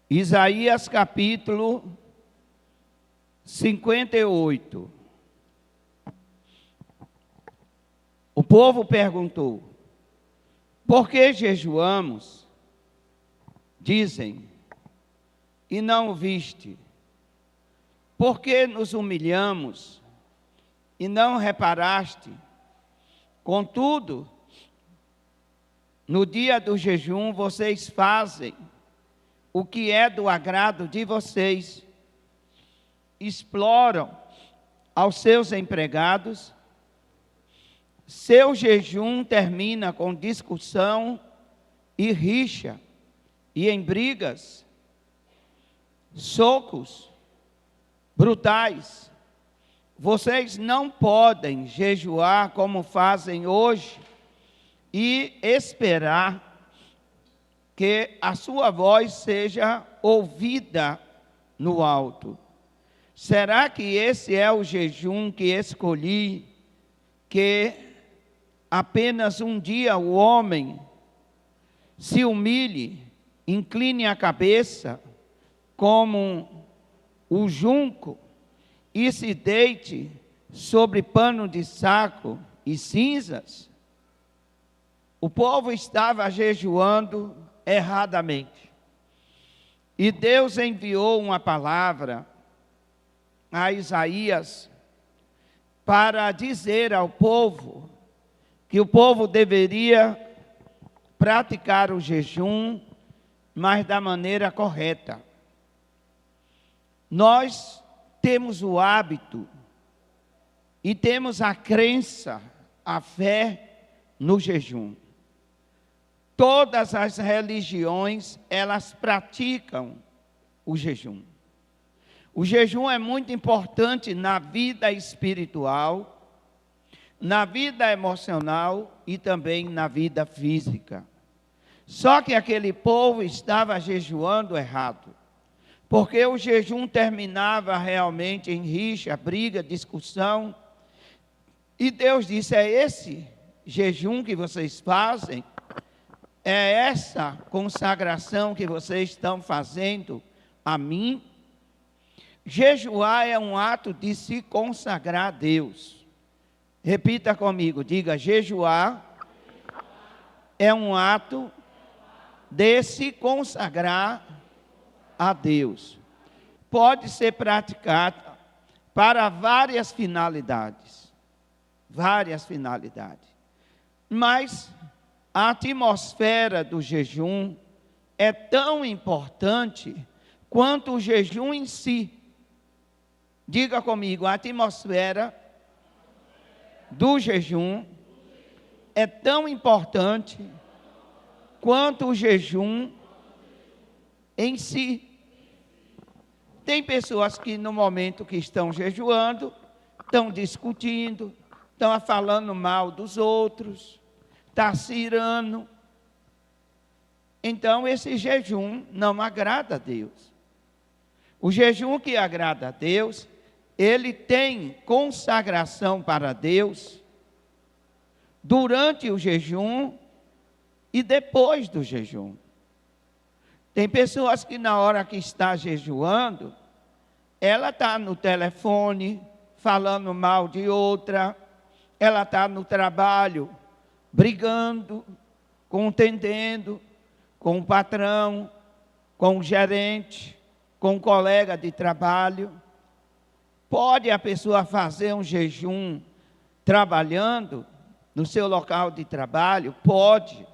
Isaías capítulo 58. O povo perguntou: por que jejuamos? Dizem, e não o viste. Por que nos humilhamos e não reparaste? Contudo, no dia do jejum vocês fazem o que é do agrado de vocês, exploram aos seus empregados. Seu jejum termina com discussão e rixa, e em brigas, socos brutais. Vocês não podem jejuar como fazem hoje e esperar que a sua voz seja ouvida no alto. Será que esse é o jejum que escolhi, que apenas um dia o homem se humilhe, incline a cabeça como o junco e se deite sobre pano de saco e cinzas? O povo estava jejuando erradamente. E Deus enviou uma palavra a Isaías para dizer ao povo que o povo deveria praticar o jejum, mas da maneira correta. Nós temos o hábito e temos a crença, a fé no jejum. Todas as religiões, elas praticam o jejum. O jejum é muito importante na vida espiritual, na vida emocional e também na vida física. Só que aquele povo estava jejuando errado, porque o jejum terminava realmente em rixa, briga, discussão. E Deus disse: é esse jejum que vocês fazem? É essa consagração que vocês estão fazendo a mim? Jejuar é um ato de se consagrar a Deus. Repita comigo, diga: jejuar é um ato de se consagrar a Deus. Pode ser praticado para várias finalidades. Várias finalidades. Mas a atmosfera do jejum é tão importante quanto o jejum em si. Diga comigo, a atmosfera do jejum é tão importante quanto o jejum em si. Tem pessoas que no momento que estão jejuando, estão discutindo, estão falando mal dos outros, está se irando. Então esse jejum não agrada a Deus. O jejum que agrada a Deus, ele tem consagração para Deus durante o jejum e depois do jejum. Tem pessoas que na hora que está jejuando, ela está no telefone falando mal de outra, ela está no trabalho brigando, contendendo com o patrão, com o gerente, com o colega de trabalho. Pode a pessoa fazer um jejum trabalhando no seu local de trabalho? Pode.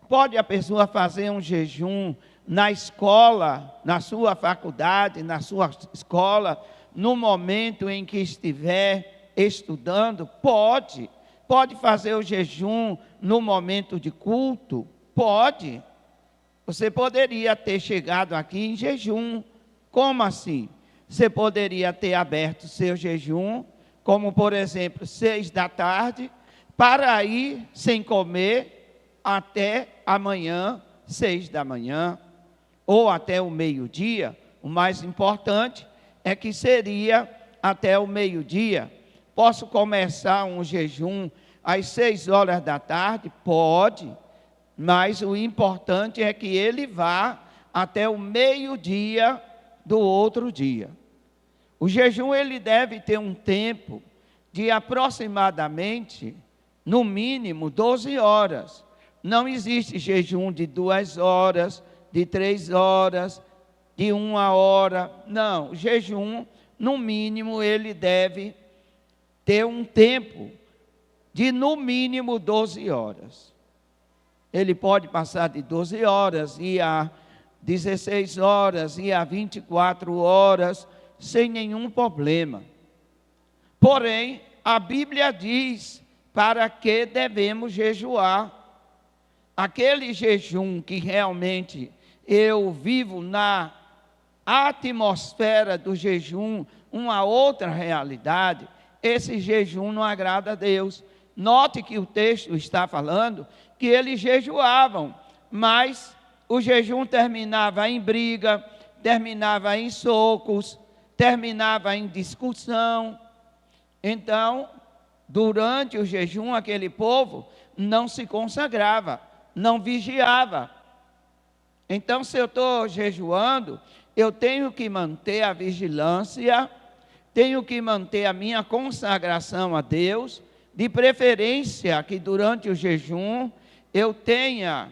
Pode a pessoa fazer um jejum na escola, na sua faculdade, na sua escola, no momento em que estiver estudando? Pode. Pode fazer o jejum no momento de culto? Pode. Você poderia ter chegado aqui em jejum. Como assim? Você poderia ter aberto seu jejum, como por exemplo, 6 da tarde, para ir sem comer até amanhã, 6 da manhã, ou até o meio-dia. O mais importante é que seria até o meio-dia. Posso começar um jejum às 6 horas da tarde? Pode, mas o importante é que ele vá até o meio-dia do outro dia. O jejum ele deve ter um tempo de aproximadamente, no mínimo, 12 horas. Não existe jejum de 2 horas, de 3 horas, de 1 hora. Não, o jejum, no mínimo, ele deve ter um tempo de, no mínimo, 12 horas. Ele pode passar de 12 horas e a 16 horas e a 24 horas, sem nenhum problema. Porém, a Bíblia diz para que devemos jejuar. Aquele jejum que realmente eu vivo na atmosfera do jejum, uma outra realidade, esse jejum não agrada a Deus. Note que o texto está falando que eles jejuavam, mas o jejum terminava em briga, terminava em socos, terminava em discussão. Então, durante o jejum, aquele povo não se consagrava, não vigiava. Então, se eu estou jejuando, eu tenho que manter a vigilância, tenho que manter a minha consagração a Deus, de preferência que durante o jejum eu tenha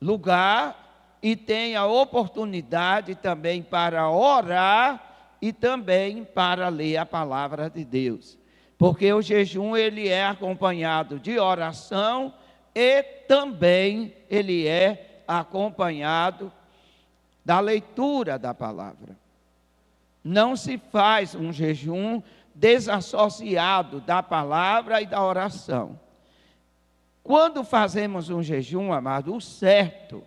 lugar e tenha oportunidade também para orar e também para ler a palavra de Deus. Porque o jejum ele é acompanhado de oração e também ele é acompanhado da leitura da palavra. Não se faz um jejum desassociado da palavra e da oração. Quando fazemos um jejum, amado, o certo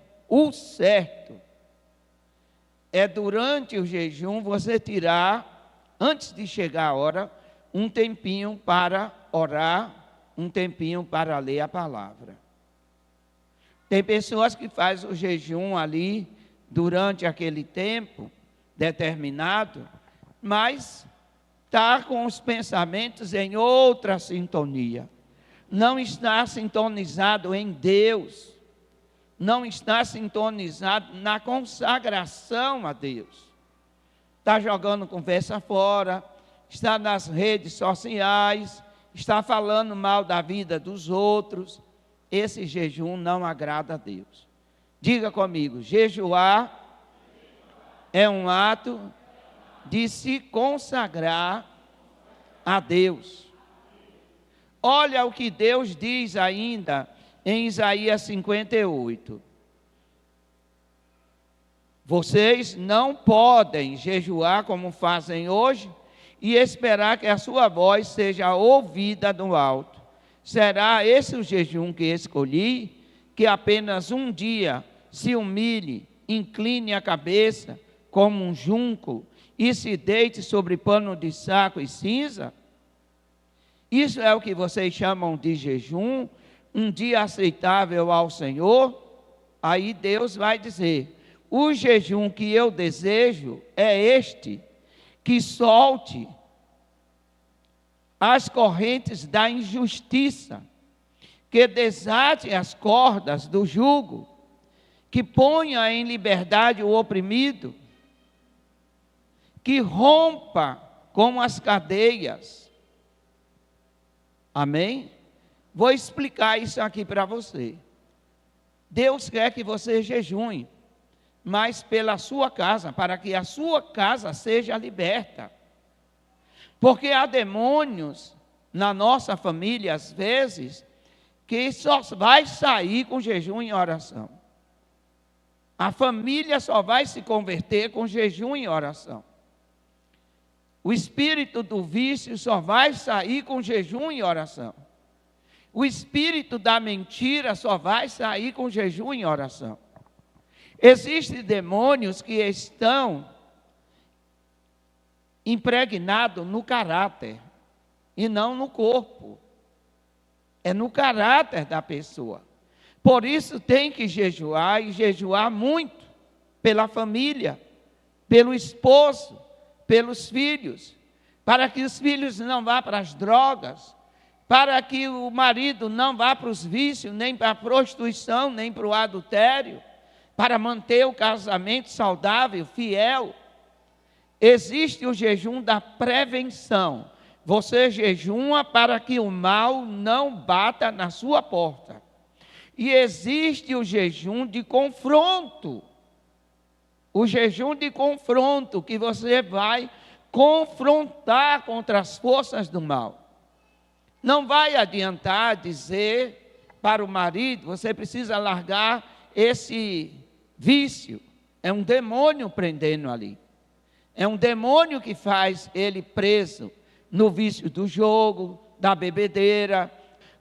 é durante o jejum você tirar, antes de chegar a hora, um tempinho para orar, um tempinho para ler a palavra. Tem pessoas que fazem o jejum ali durante aquele tempo determinado, mas está com os pensamentos em outra sintonia. Não está sintonizado em Deus, não está sintonizado na consagração a Deus. Está jogando conversa fora, está nas redes sociais, está falando mal da vida dos outros. Esse jejum não agrada a Deus. Diga comigo, jejuar é um ato de se consagrar a Deus. Olha o que Deus diz ainda em Isaías 58. Vocês não podem jejuar como fazem hoje e esperar que a sua voz seja ouvida do alto. Será esse o jejum que escolhi, que apenas um dia se humilhe, incline a cabeça como um junco e se deite sobre pano de saco e cinza? Isso é o que vocês chamam de jejum, um dia aceitável ao Senhor? Aí Deus vai dizer, o jejum que eu desejo é este, que solte as correntes da injustiça, que desate as cordas do jugo, que ponha em liberdade o oprimido, que rompa com as cadeias. Amém? Vou explicar isso aqui para você. Deus quer que você jejue, mas pela sua casa, para que a sua casa seja liberta. Porque há demônios na nossa família, às vezes, que só vai sair com jejum e oração. A família só vai se converter com jejum e oração. O espírito do vício só vai sair com jejum e oração. O espírito da mentira só vai sair com jejum e oração. Existem demônios que estão impregnados no caráter e não no corpo. É no caráter da pessoa. Por isso tem que jejuar e jejuar muito pela família, pelo esposo, pelos filhos, para que os filhos não vá para as drogas, para que o marido não vá para os vícios, nem para a prostituição, nem para o adultério. para manter o casamento saudável, fiel. Existe o jejum da prevenção. Você jejuma para que o mal não bata na sua porta. E existe o jejum de confronto. O jejum de confronto, que você vai confrontar contra as forças do mal. Não vai adiantar dizer para o marido, você precisa largar esse vício. É um demônio prendendo ali. É um demônio que faz ele preso no vício do jogo, da bebedeira.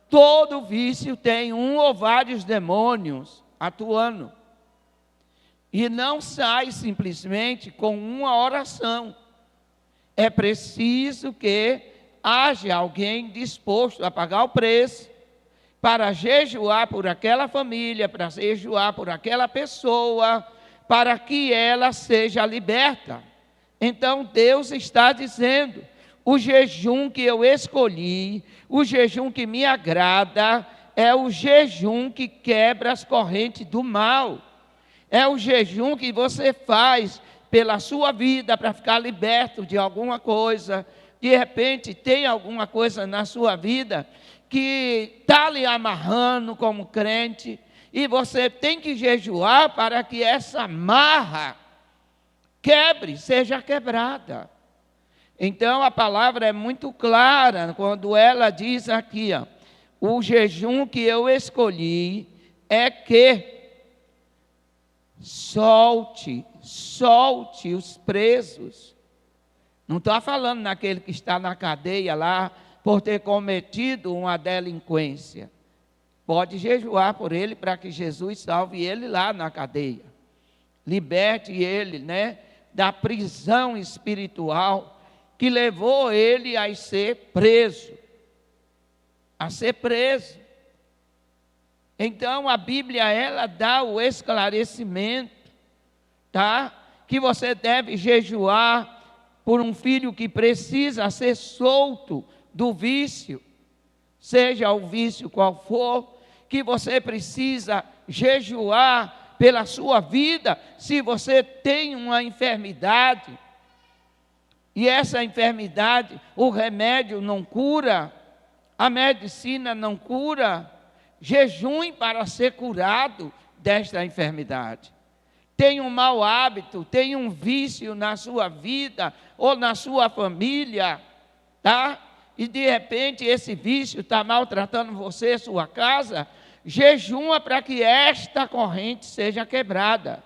Todo vício tem um ou vários demônios atuando. E não sai simplesmente com uma oração. É preciso que haja alguém disposto a pagar o preço para jejuar por aquela família, para jejuar por aquela pessoa, para que ela seja liberta. Então Deus está dizendo, o jejum que eu escolhi, o jejum que me agrada, é o jejum que quebra as correntes do mal. É o jejum que você faz pela sua vida para ficar liberto de alguma coisa. De repente tem alguma coisa na sua vida que está lhe amarrando como crente, e você tem que jejuar para que essa marra quebre, seja quebrada. Então a palavra é muito clara quando ela diz aqui, ó, o jejum que eu escolhi é que solte os presos. Não estou falando naquele que está na cadeia lá por ter cometido uma delinquência. Pode jejuar por ele para que Jesus salve ele lá na cadeia. Liberte ele, da prisão espiritual que levou ele a ser preso. Então a Bíblia, ela dá o esclarecimento, tá? Que você deve jejuar por um filho que precisa ser solto do vício, seja o vício qual for, que você precisa jejuar pela sua vida, se você tem uma enfermidade, e essa enfermidade, o remédio não cura, a medicina não cura, jejum para ser curado desta enfermidade. Tem um mau hábito, tem um vício na sua vida ou na sua família, tá? E de repente esse vício está maltratando você, sua casa, jejuma para que esta corrente seja quebrada.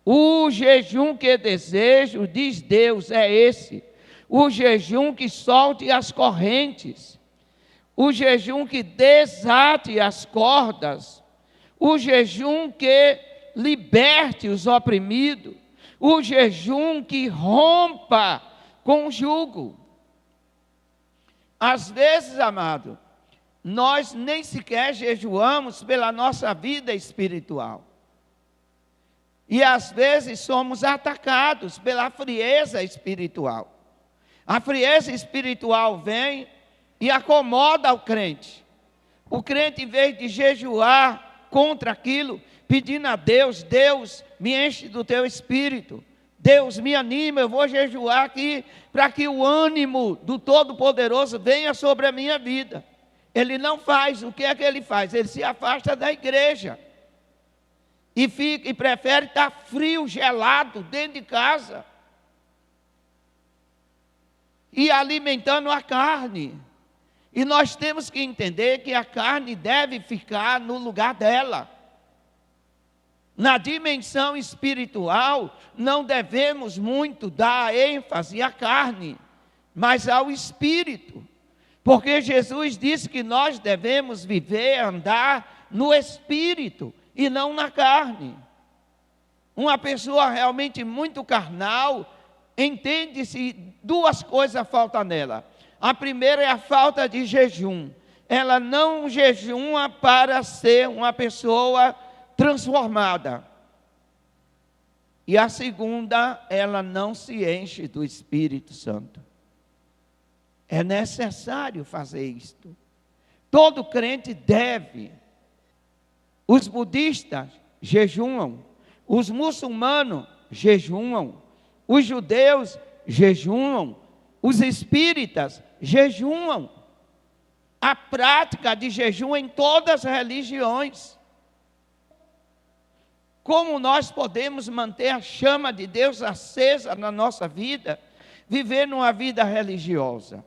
O jejum que desejo, diz Deus, é esse. O jejum que solte as correntes. O jejum que desate as cordas. O jejum que liberte os oprimidos. O jejum que rompa com o jugo. Às vezes, amado, nós nem sequer jejuamos pela nossa vida espiritual. E às vezes somos atacados pela frieza espiritual. A frieza espiritual vem e acomoda o crente. O crente, em vez de jejuar contra aquilo, pedindo a Deus, Deus, me enche do teu espírito. Deus, me anima, eu vou jejuar aqui, para que o ânimo do Todo-Poderoso venha sobre a minha vida. Ele não faz, o que é que ele faz? Ele se afasta da igreja. E prefere estar frio, gelado, dentro de casa. E alimentando a carne. E nós temos que entender que a carne deve ficar no lugar dela. Na dimensão espiritual, não devemos muito dar ênfase à carne, mas ao espírito. Porque Jesus disse que nós devemos viver, andar no espírito e não na carne. Uma pessoa realmente muito carnal, entende-se, duas coisas faltam nela. A primeira é a falta de jejum. Ela não jejuma para ser uma pessoa transformada. E a segunda, ela não se enche do Espírito Santo. É necessário fazer isto. Todo crente deve. Os budistas jejuam, Os muçulmanos jejuam, os judeus jejuam, os espíritas jejuam. A prática de jejum em todas as religiões. Como nós podemos manter a chama de Deus acesa na nossa vida, viver numa vida religiosa?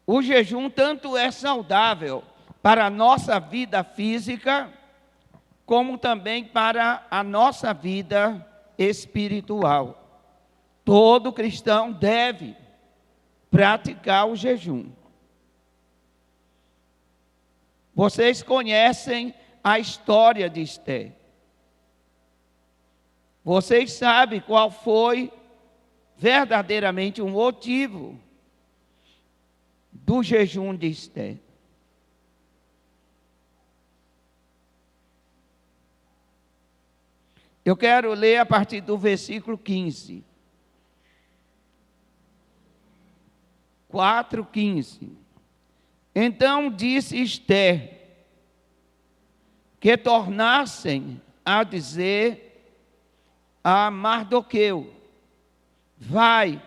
O jejum tanto é saudável para a nossa vida física, como também para a nossa vida espiritual. Todo cristão deve praticar o jejum. Vocês conhecem a história de Esther. Vocês sabem qual foi verdadeiramente o motivo do jejum de Esther. Eu quero ler a partir do versículo 15. 4:15. Então disse Esther que tornassem a dizer a Mardoqueu: vai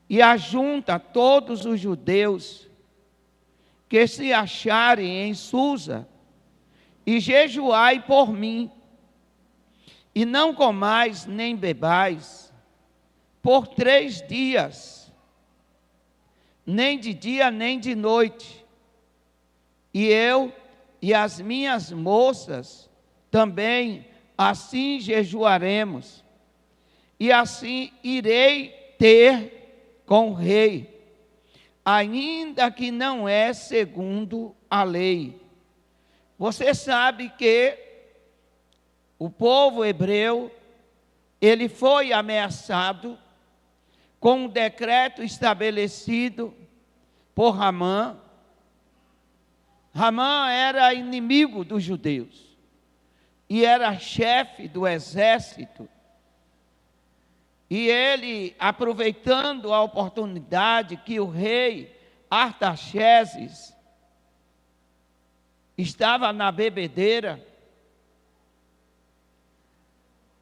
e ajunta todos os judeus que se acharem em Susa e jejuai por mim, e não comais nem bebais por 3 dias, nem de dia nem de noite, e eu e as minhas moças também assim jejuaremos, e assim irei ter com o rei, ainda que não é segundo a lei. Você sabe que o povo hebreu, ele foi ameaçado com um decreto estabelecido por Ramã. Ramã era inimigo dos judeus e era chefe do exército. E ele, aproveitando a oportunidade que o rei Artaxerxes estava na bebedeira,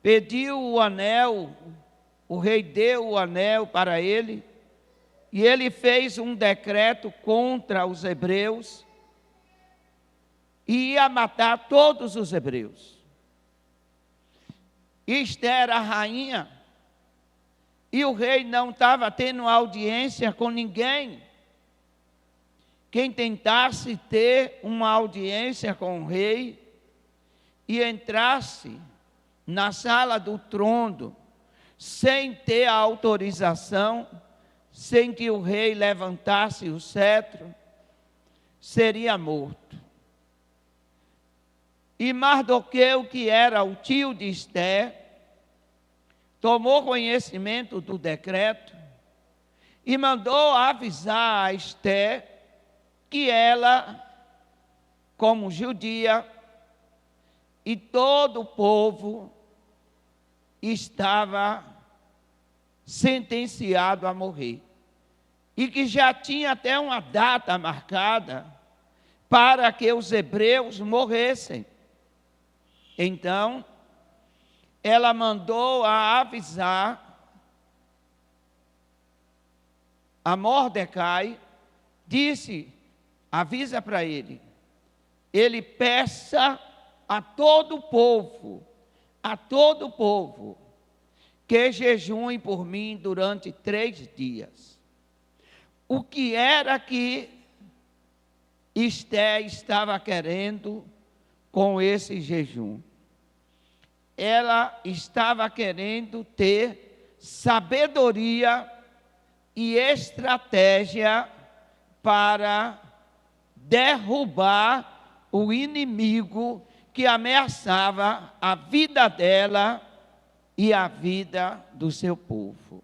pediu o anel, o rei deu o anel para ele, e ele fez um decreto contra os hebreus, e ia matar todos os hebreus. Esther era a rainha, e o rei não estava tendo audiência com ninguém. Quem tentasse ter uma audiência com o rei e entrasse na sala do trono, sem ter a autorização, sem que o rei levantasse o cetro, seria morto. E Mardoqueu, que era o tio de Esther, tomou conhecimento do decreto e mandou avisar a Esther que ela, como judia, e todo o povo estava sentenciado a morrer. E que já tinha até uma data marcada para que os hebreus morressem. Então, ela mandou a avisar a Mordecai, disse, avisa para ele peça a todo o povo, que jejuem por mim durante 3 dias. O que era que Esther estava querendo com esse jejum? Ela estava querendo ter sabedoria e estratégia para derrubar o inimigo que ameaçava a vida dela e a vida do seu povo.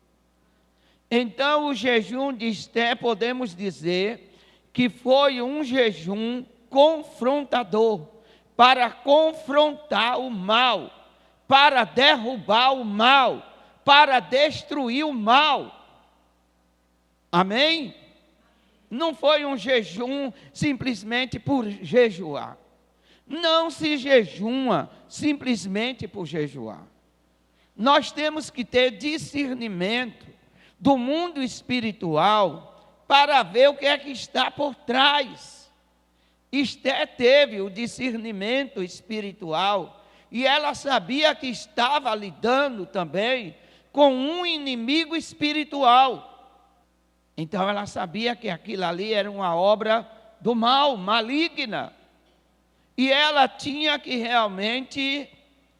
Então, o jejum de Esther, podemos dizer que foi um jejum confrontador, para confrontar o mal, para derrubar o mal, para destruir o mal. Amém? Não foi um jejum simplesmente por jejuar. Não se jejuma simplesmente por jejuar. Nós temos que ter discernimento do mundo espiritual para ver o que é que está por trás. Esté teve o discernimento espiritual e ela sabia que estava lidando também com um inimigo espiritual. Então ela sabia que aquilo ali era uma obra do mal, maligna. E ela tinha que realmente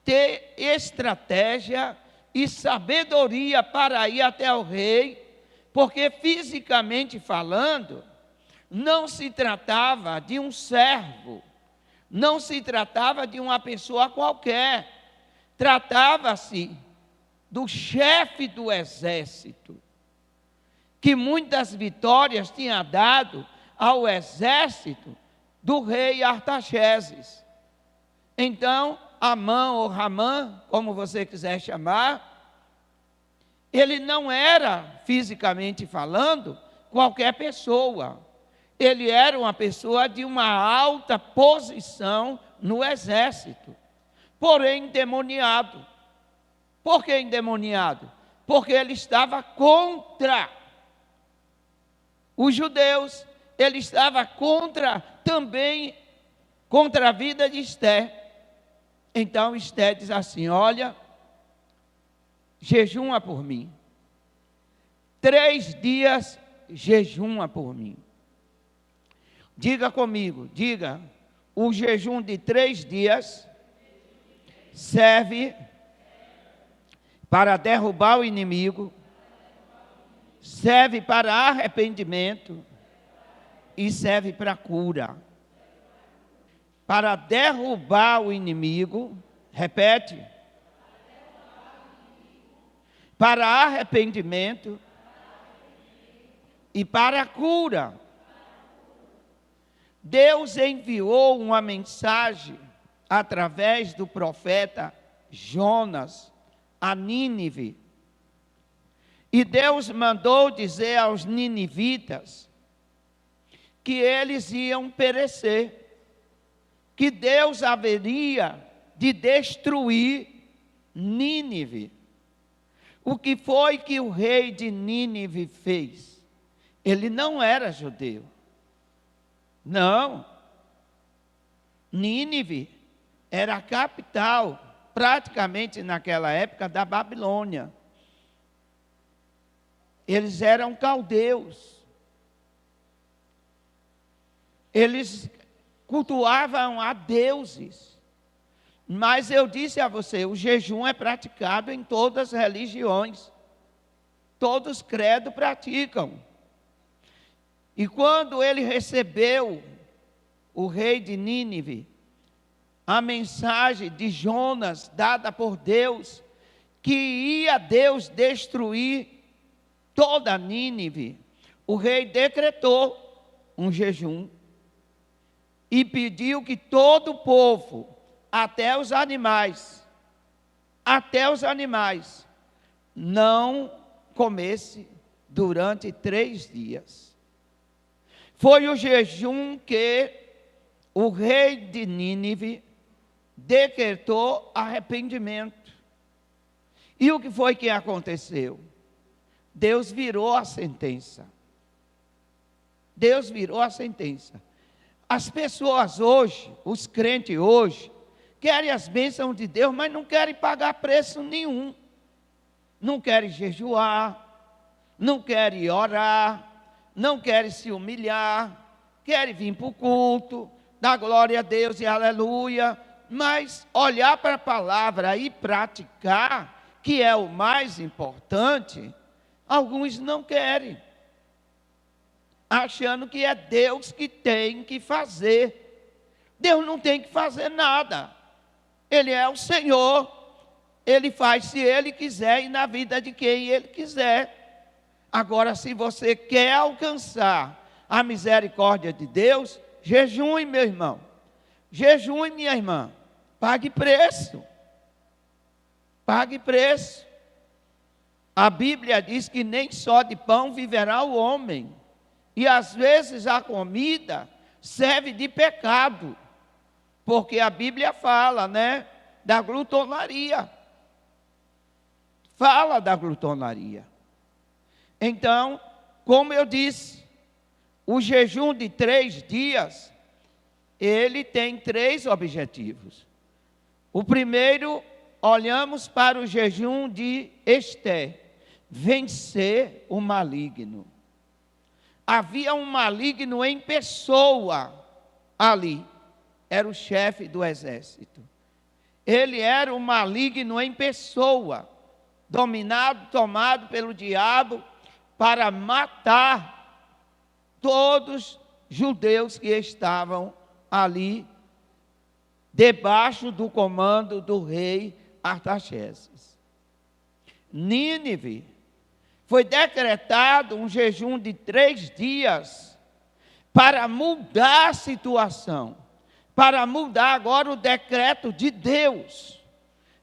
ter estratégia e sabedoria para ir até o rei, porque fisicamente falando, não se tratava de um servo, não se tratava de uma pessoa qualquer, tratava-se do chefe do exército, que muitas vitórias tinha dado ao exército do rei Artaxerxes. Então, Amã ou Ramã, como você quiser chamar, ele não era, fisicamente falando, qualquer pessoa. Ele era uma pessoa de uma alta posição no exército, porém endemoniado. Por que endemoniado? Porque ele estava contra os judeus, ele estava também contra a vida de Esté. Então Esté diz assim: olha, jejuma por mim, 3 dias jejuma por mim. Diga comigo, diga, o jejum de 3 dias serve para derrubar o inimigo, serve para arrependimento e serve para cura. Para derrubar o inimigo, repete, para arrependimento e para a cura. Deus enviou uma mensagem através do profeta Jonas a Nínive. E Deus mandou dizer aos ninivitas que eles iam perecer, que Deus haveria de destruir Nínive. O que foi que o rei de Nínive fez? Ele não era judeu. Não. Nínive era a capital, praticamente naquela época, da Babilônia. Eles eram caldeus. Eles cultuavam a deuses. Mas eu disse a você, o jejum é praticado em todas as religiões. Todos credos praticam. E quando ele recebeu, o rei de Nínive, a mensagem de Jonas dada por Deus, que ia Deus destruir toda Nínive, o rei decretou um jejum e pediu que todo o povo, até os animais, não comesse durante 3 dias. Foi o jejum que o rei de Nínive decretou arrependimento. E o que foi que aconteceu? Deus virou a sentença. Deus virou a sentença. As pessoas hoje, os crentes hoje, querem as bênçãos de Deus, mas não querem pagar preço nenhum. Não querem jejuar, não querem orar, não querem se humilhar, querem vir para o culto, dar glória a Deus e aleluia, mas olhar para a palavra e praticar, que é o mais importante, alguns não querem, achando que é Deus que tem que fazer. Deus não tem que fazer nada, Ele é o Senhor, Ele faz se Ele quiser e na vida de quem Ele quiser. Agora, se você quer alcançar a misericórdia de Deus, jejue, meu irmão, jejue, minha irmã, pague preço, pague preço. A Bíblia diz que nem só de pão viverá o homem, e às vezes a comida serve de pecado. Porque a Bíblia fala, né, da glutonaria. Fala da glutonaria. Então, como eu disse, o jejum de 3 dias, ele tem 3 objetivos. O primeiro, olhamos para o jejum de Esté, vencer o maligno. Havia um maligno em pessoa ali, era o chefe do exército. Ele era um maligno em pessoa, dominado, tomado pelo diabo, para matar todos os judeus que estavam ali, debaixo do comando do rei Artaxerxes. Nínive, foi decretado um jejum de 3 dias para mudar a situação, para mudar agora o decreto de Deus,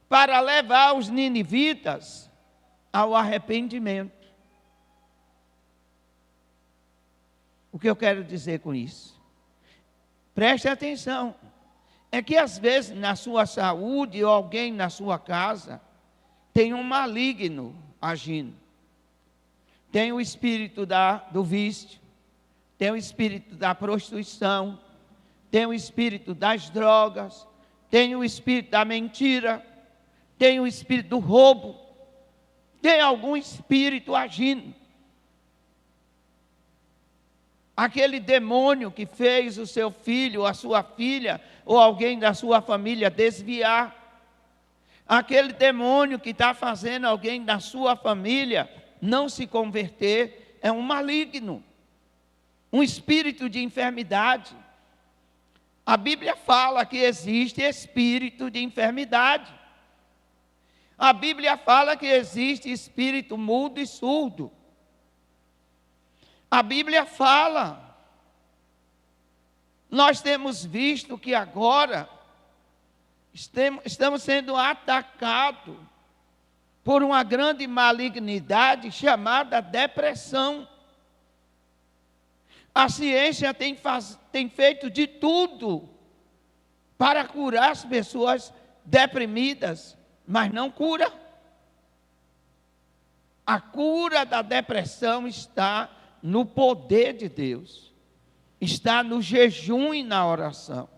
para levar os ninivitas ao arrependimento. O que eu quero dizer com isso? Preste atenção. É que às vezes na sua saúde ou alguém na sua casa tem um maligno agindo. Tem o espírito do vício, tem o espírito da prostituição, tem o espírito das drogas, tem o espírito da mentira, tem o espírito do roubo, tem algum espírito agindo. Aquele demônio que fez o seu filho, a sua filha, ou alguém da sua família desviar. Aquele demônio que está fazendo alguém da sua família não se converter, é um maligno, um espírito de enfermidade. A Bíblia fala que existe espírito de enfermidade. A Bíblia fala que existe espírito mudo e surdo. A Bíblia fala. Nós temos visto que agora estamos sendo atacados por uma grande malignidade chamada depressão. A ciência tem feito de tudo para curar as pessoas deprimidas, mas não cura. A cura da depressão está no poder de Deus, está no jejum e na oração.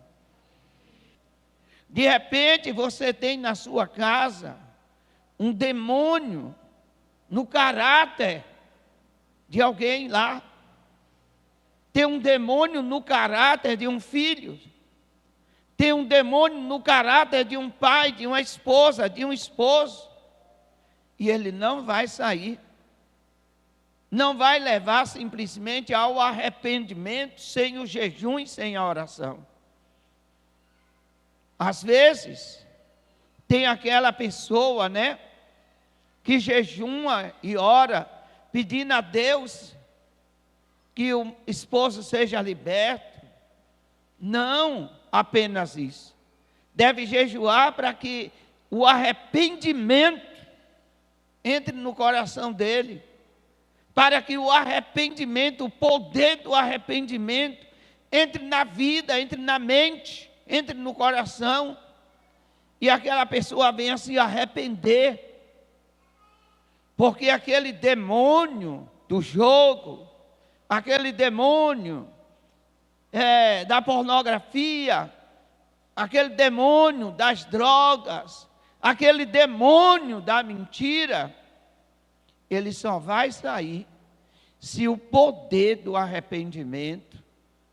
De repente você tem na sua casa um demônio no caráter de alguém lá. Tem um demônio no caráter de um filho. Tem um demônio no caráter de um pai, de uma esposa, de um esposo. E ele não vai sair. Não vai levar simplesmente ao arrependimento sem o jejum e sem a oração. Às vezes, tem aquela pessoa, né, que jejuma e ora, pedindo a Deus que o esposo seja liberto. Não apenas isso. Deve jejuar para que o arrependimento entre no coração dele. Para que o arrependimento, o poder do arrependimento, entre na vida, entre na mente, entre no coração, e aquela pessoa venha se arrepender, porque aquele demônio do jogo, aquele demônio da pornografia, aquele demônio das drogas, aquele demônio da mentira, ele só vai sair se o poder do arrependimento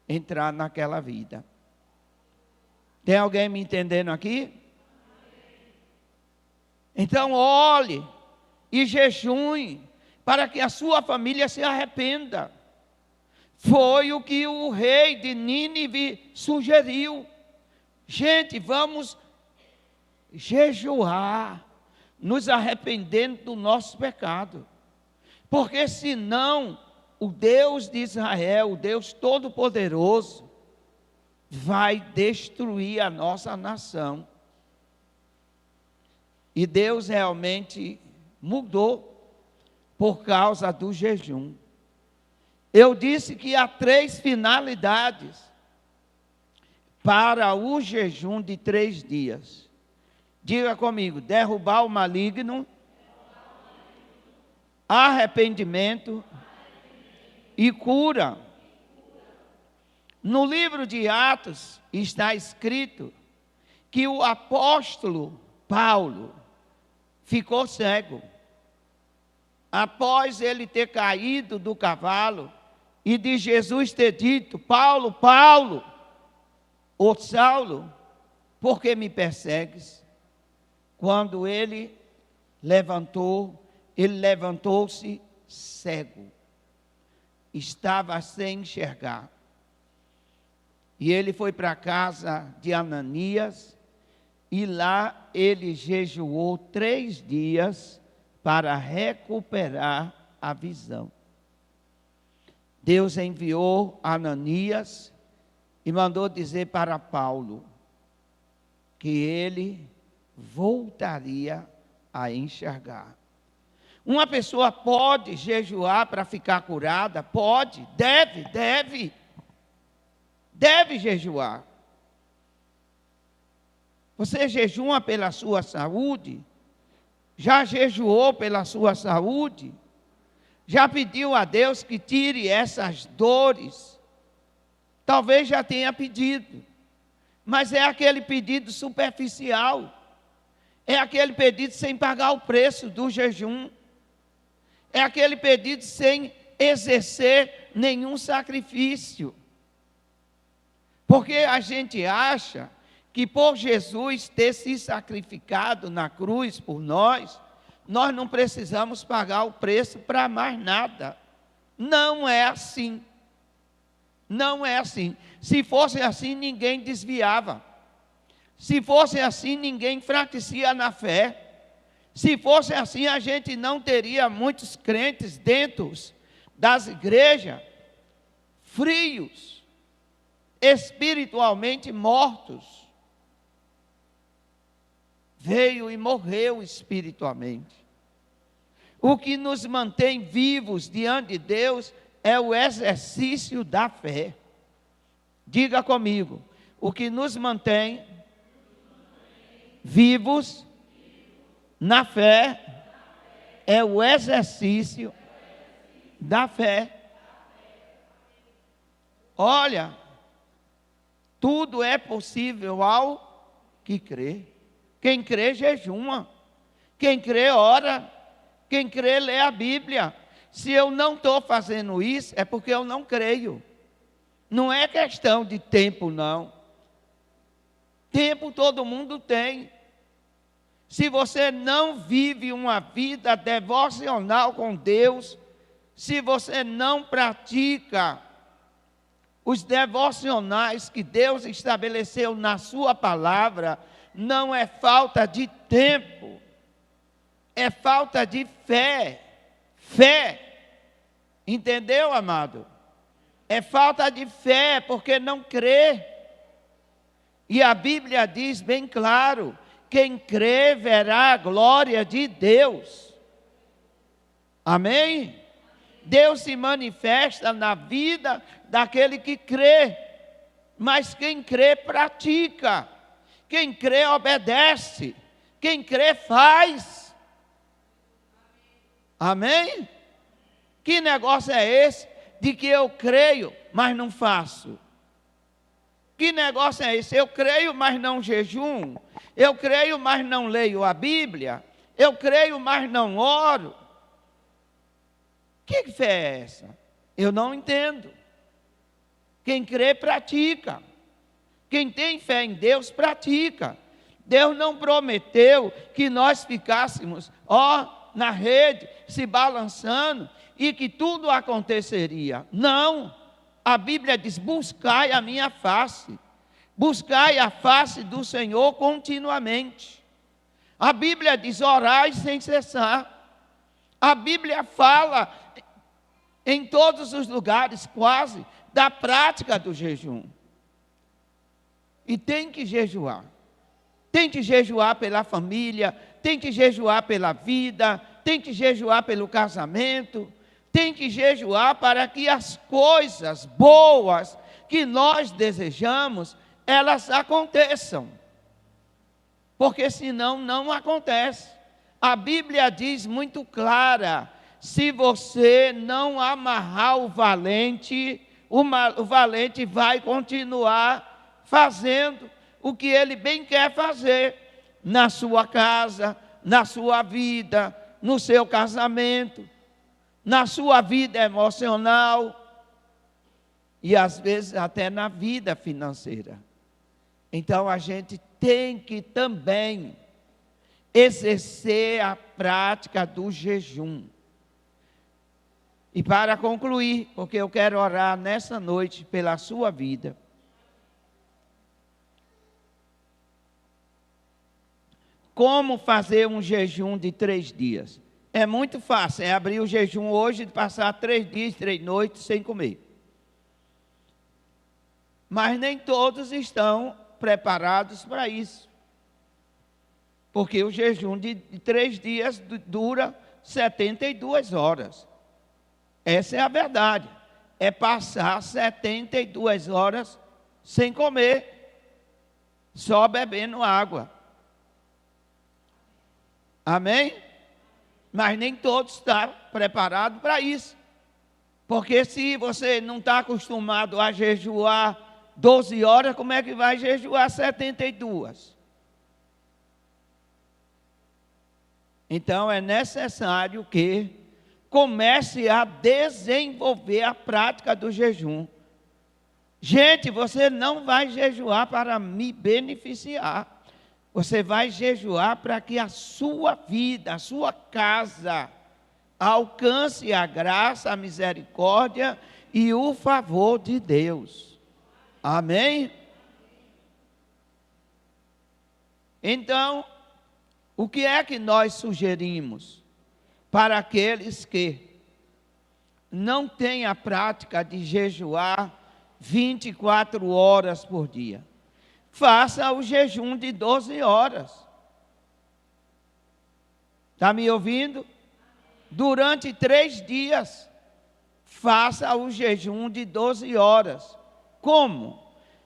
entrar naquela vida. Tem alguém me entendendo aqui? Então olhe e jejue para que a sua família se arrependa. Foi o que o rei de Nínive sugeriu. Gente, vamos jejuar, nos arrependendo do nosso pecado. Porque senão, o Deus de Israel, o Deus Todo-Poderoso, vai destruir a nossa nação. E Deus realmente mudou por causa do jejum. Eu disse que há 3 finalidades para o jejum de 3 dias. Diga comigo: derrubar o maligno, arrependimento e cura. No livro de Atos está escrito que o apóstolo Paulo ficou cego. Após ele ter caído do cavalo e de Jesus ter dito: Paulo, Paulo, ô Saulo, por que me persegues? Quando ele levantou-se cego. Estava sem enxergar. E ele foi para a casa de Ananias, e lá ele jejuou 3 dias para recuperar a visão. Deus enviou Ananias e mandou dizer para Paulo que ele voltaria a enxergar. Uma pessoa pode jejuar para ficar curada? Pode, deve jejuar. Você jejua pela sua saúde? Já jejuou pela sua saúde? Já pediu a Deus que tire essas dores? Talvez já tenha pedido, mas é aquele pedido superficial. É aquele pedido sem pagar o preço do jejum. É aquele pedido sem exercer nenhum sacrifício. Porque a gente acha que por Jesus ter se sacrificado na cruz por nós, nós não precisamos pagar o preço para mais nada. Não é assim. Não é assim. Se fosse assim, ninguém desviava. Se fosse assim, ninguém enfraquecia na fé. Se fosse assim, a gente não teria muitos crentes dentro das igrejas frios, espiritualmente mortos. Veio e morreu espiritualmente. O que nos mantém vivos diante de Deus é o exercício da fé. Diga comigo: o que nos mantém vivos na fé é o exercício da fé. Olha, tudo é possível ao que crê. Quem crê, jejuma. Quem crê, ora. Quem crê, lê a Bíblia. Se eu não estou fazendo isso, é porque eu não creio. Não é questão de tempo, não. Tempo todo mundo tem. Se você não vive uma vida devocional com Deus, se você não pratica os devocionais que Deus estabeleceu na sua palavra, não é falta de tempo, é falta de fé. Fé, entendeu, amado? É falta de fé, porque não crê. E a Bíblia diz bem claro: quem crê verá a glória de Deus. Amém? Deus se manifesta na vida daquele que crê, mas quem crê pratica, quem crê obedece, quem crê faz. Amém? Que negócio é esse de que eu creio, mas não faço? Que negócio é esse? Eu creio, mas não jejum. Eu creio, mas não leio a Bíblia. Eu creio, mas não oro. Que fé é essa? Eu não entendo. Quem crê, pratica. Quem tem fé em Deus, pratica. Deus não prometeu que nós ficássemos, na rede, se balançando, e que tudo aconteceria. Não. A Bíblia diz: buscai a minha face. Buscai a face do Senhor continuamente. A Bíblia diz: orai sem cessar. A Bíblia fala em todos os lugares, quase, da prática do jejum. E tem que jejuar. Tem que jejuar pela família, tem que jejuar pela vida, tem que jejuar pelo casamento, tem que jejuar para que as coisas boas que nós desejamos, elas aconteçam. Porque senão não acontece. A Bíblia diz muito clara: se você não amarrar o valente, o valente vai continuar fazendo o que ele bem quer fazer na sua casa, na sua vida, no seu casamento, na sua vida emocional e às vezes até na vida financeira. Então a gente tem que também exercer a prática do jejum. E para concluir, porque eu quero orar nessa noite pela sua vida. Como fazer um jejum de 3 dias? É muito fácil, é abrir o jejum hoje e passar 3 dias, 3 noites sem comer. Mas nem todos estão preparados para isso. Porque o jejum de 3 dias dura 72 horas. Essa é a verdade. É passar 72 horas sem comer, só bebendo água. Amém? Mas nem todos estão preparados para isso. Porque se você não está acostumado a jejuar 12 horas, como é que vai jejuar 72? Então é necessário que comece a desenvolver a prática do jejum. Gente, você não vai jejuar para me beneficiar. Você vai jejuar para que a sua vida, a sua casa, alcance a graça, a misericórdia e o favor de Deus. Amém? Então, o que é que nós sugerimos para aqueles que não têm a prática de jejuar 24 horas por dia? Faça o jejum de 12 horas. Está me ouvindo? Durante 3 dias, faça o jejum de 12 horas. Como?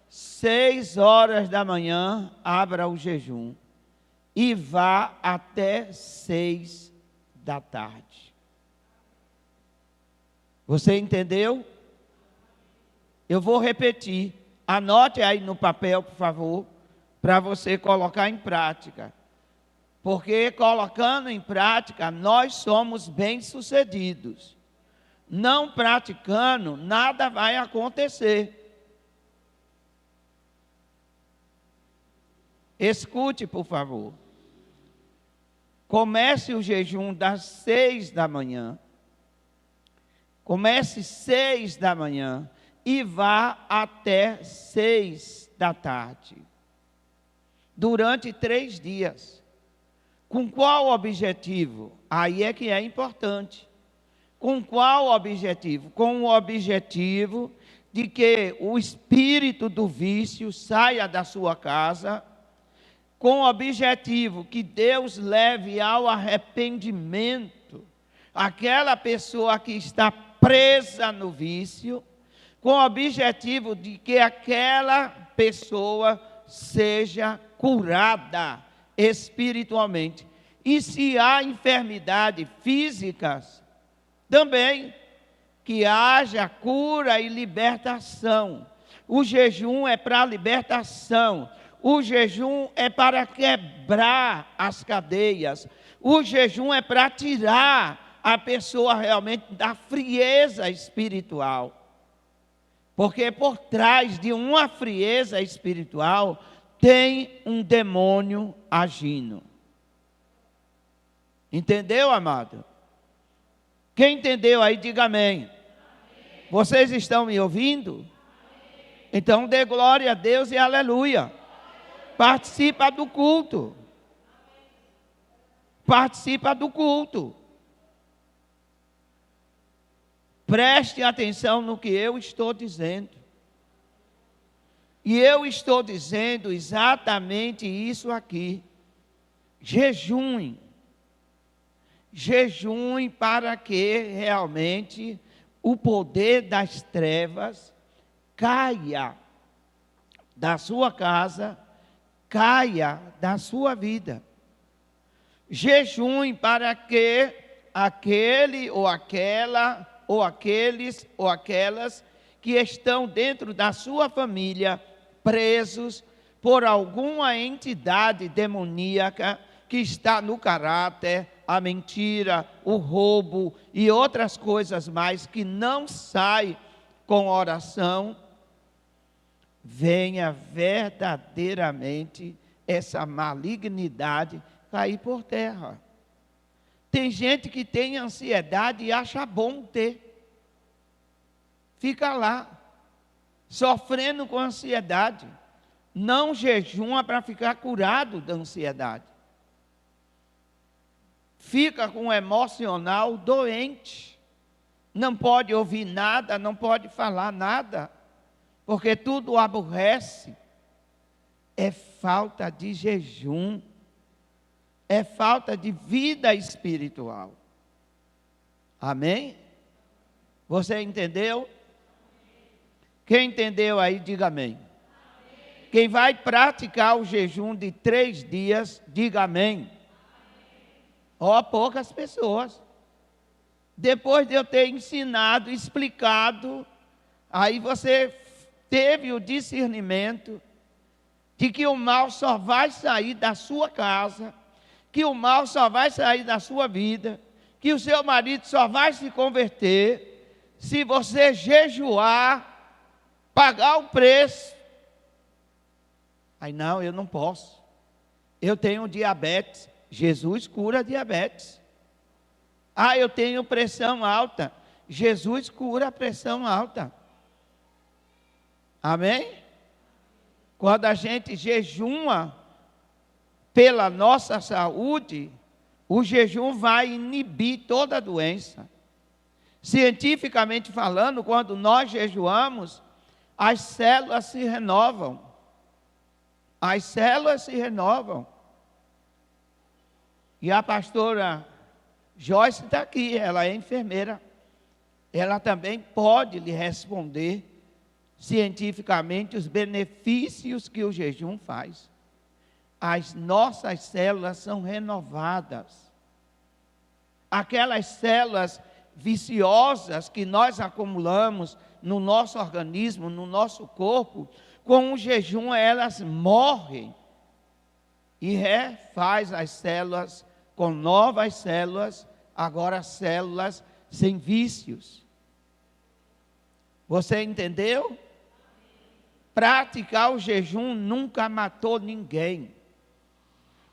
6 horas da manhã, abra o jejum e vá até 6 da tarde. Você entendeu? Eu vou repetir. Anote aí no papel, por favor, para você colocar em prática. Porque colocando em prática, nós somos bem-sucedidos. Não praticando, nada vai acontecer. Escute, por favor. Comece o jejum das 6 da manhã. Comece 6 da manhã e vá até 6 da tarde. Durante 3 dias. Com qual objetivo? Aí é que é importante. Com qual objetivo? Com o objetivo de que o espírito do vício saia da sua casa, com o objetivo que Deus leve ao arrependimento aquela pessoa que está presa no vício, com o objetivo de que aquela pessoa seja curada espiritualmente. E se há enfermidades físicas, também que haja cura e libertação. O jejum é para libertação. O jejum é para quebrar as cadeias. O jejum é para tirar a pessoa realmente da frieza espiritual. Porque por trás de uma frieza espiritual tem um demônio agindo. Entendeu, amado? Quem entendeu aí, diga amém. Vocês estão me ouvindo? Então dê glória a Deus e aleluia. Participa do culto. Participa do culto. Preste atenção no que eu estou dizendo. E eu estou dizendo exatamente isso aqui. Jejuem. Jejuem para que realmente o poder das trevas caia da sua casa caia da sua vida. Jejum para que aquele ou aquela, ou aqueles ou aquelas que estão dentro da sua família presos por alguma entidade demoníaca que está no caráter, a mentira, o roubo e outras coisas mais que não sai com oração, venha verdadeiramente essa malignidade cair por terra. Tem gente que tem ansiedade e acha bom ter. Fica lá, sofrendo com ansiedade. Não jejuma para ficar curado da ansiedade. Fica com o emocional doente. Não pode ouvir nada, não pode falar nada, porque tudo aborrece. É falta de jejum. É falta de vida espiritual. Amém? Você entendeu? Quem entendeu aí, diga amém. Quem vai praticar o jejum de 3 dias, diga amém. Ó, poucas pessoas. Depois de eu ter ensinado, explicado, aí você teve o discernimento de que o mal só vai sair da sua casa, que o mal só vai sair da sua vida, que o seu marido só vai se converter se você jejuar, pagar o preço. Aí não, eu não posso. Eu tenho diabetes. Jesus cura a diabetes. Ah, eu tenho pressão alta. Jesus cura a pressão alta. Amém? Quando a gente jejuma pela nossa saúde, o jejum vai inibir toda a doença. Cientificamente falando, quando nós jejuamos, as células se renovam. As células se renovam. E a pastora Joyce está aqui, ela é enfermeira. Ela também pode lhe responder cientificamente os benefícios que o jejum faz. As nossas células são renovadas. Aquelas células viciosas que nós acumulamos no nosso organismo, no nosso corpo, com o jejum elas morrem e refaz as células com novas células, agora células sem vícios. Você entendeu? Praticar o jejum nunca matou ninguém.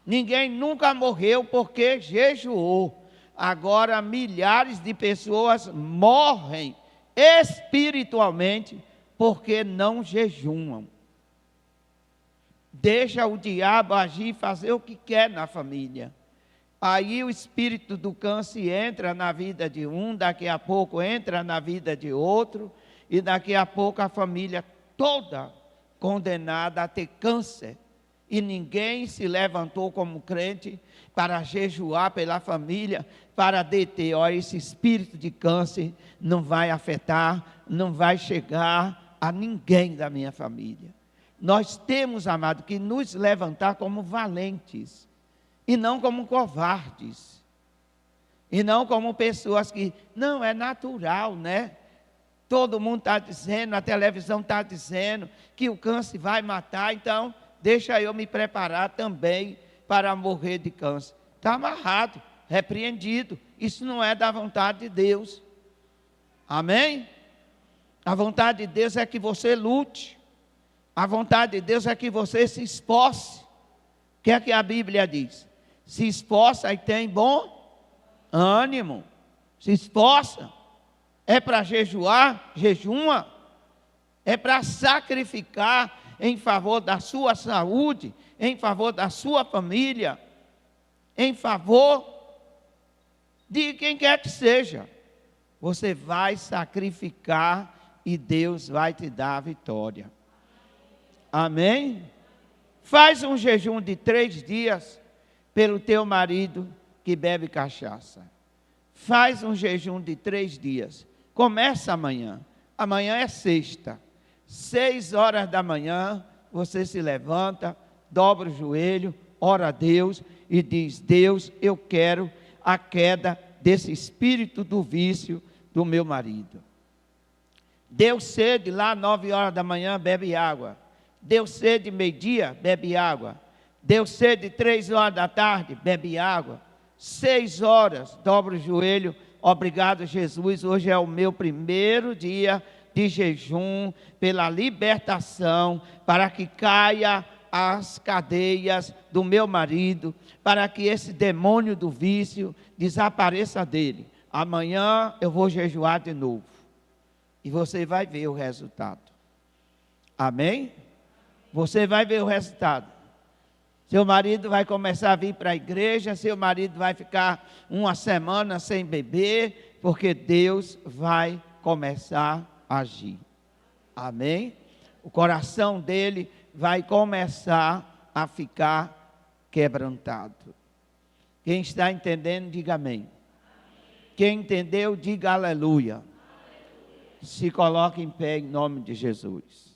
Ninguém nunca morreu porque jejuou. Agora milhares de pessoas morrem espiritualmente porque não jejumam. Deixa o diabo agir e fazer o que quer na família. Aí o espírito do câncer entra na vida de um, daqui a pouco entra na vida de outro, e daqui a pouco a família toda condenada a ter câncer. E ninguém se levantou como crente para jejuar pela família, para deter. Olha, esse espírito de câncer não vai afetar, não vai chegar a ninguém da minha família. Nós temos, amado, que nos levantar como valentes, e não como covardes, e não como pessoas que, não, é natural, né? Todo mundo está dizendo, a televisão está dizendo que o câncer vai matar, então deixa eu me preparar também para morrer de câncer. Está amarrado, repreendido. Isso não é da vontade de Deus. Amém? A vontade de Deus é que você lute. A vontade de Deus é que você se esforce. O que é que a Bíblia diz? Se esforça e tem bom ânimo. Se esforça. É para jejuar, jejuma. É para sacrificar em favor da sua saúde, em favor da sua família, em favor de quem quer que seja. Você vai sacrificar e Deus vai te dar a vitória. Amém? Faz um jejum de 3 dias pelo teu marido que bebe cachaça. Faz um jejum de 3 dias. Começa amanhã. Amanhã é sexta. 6 horas da manhã, você se levanta, dobra o joelho, ora a Deus e diz: Deus, eu quero a queda desse espírito do vício do meu marido. Deu sede lá 9 horas da manhã, bebe água. Deu sede meio-dia, bebe água. Deu sede 3 horas da tarde, bebe água. 6 horas, dobra o joelho. Obrigado, Jesus, hoje é o meu primeiro dia de jejum pela libertação, para que caia as cadeias do meu marido, para que esse demônio do vício desapareça dele. Amanhã eu vou jejuar de novo. E você vai ver o resultado. Amém? Você vai ver o resultado. Seu marido vai começar a vir para a igreja, seu marido vai ficar uma semana sem beber, porque Deus vai começar a agir. Amém? O coração dele vai começar a ficar quebrantado. Quem está entendendo, diga amém. Quem entendeu, diga aleluia. Se coloque em pé em nome de Jesus.